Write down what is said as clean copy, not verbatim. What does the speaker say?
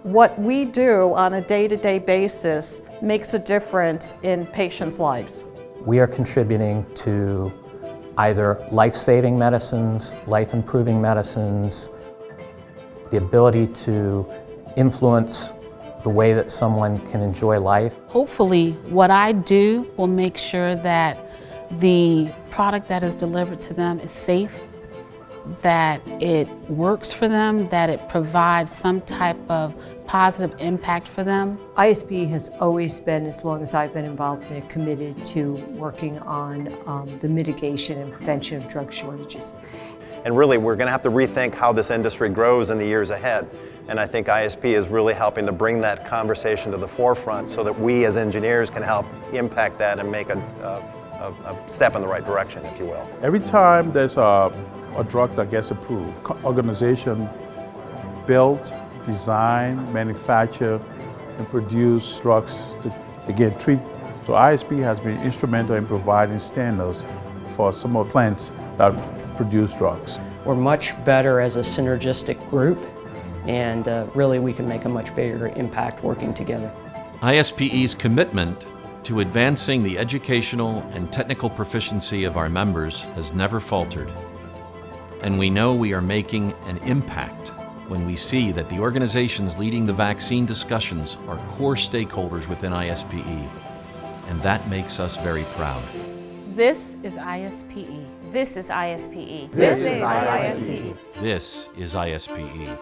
What we do on a day-to-day basis makes a difference in patients' lives. We are contributing to either life-saving medicines, life-improving medicines, the ability to influence the way that someone can enjoy life. Hopefully, what I do will make sure that the product that is delivered to them is safe, that it works for them, that it provides some type of positive impact for them. ISPE has always been, as long as I've been involved in it, committed to working on the mitigation and prevention of drug shortages. And really, we're going to have to rethink how this industry grows in the years ahead. And I think ISPE is really helping to bring that conversation to the forefront so that we as engineers can help impact that and make a step in the right direction, if you will. Every time there's a drug that gets approved, organization build, design, manufacture, and produce drugs to again treat. So ISPE has been instrumental in providing standards for some of the plants that produce drugs. We're much better as a synergistic group, and really we can make a much bigger impact working together. ISPE's commitment to advancing the educational and technical proficiency of our members has never faltered. And we know we are making an impact when we see that the organizations leading the vaccine discussions are core stakeholders within ISPE, and that makes us very proud. This is ISPE. This is ISPE. This is ISPE. This is ISPE.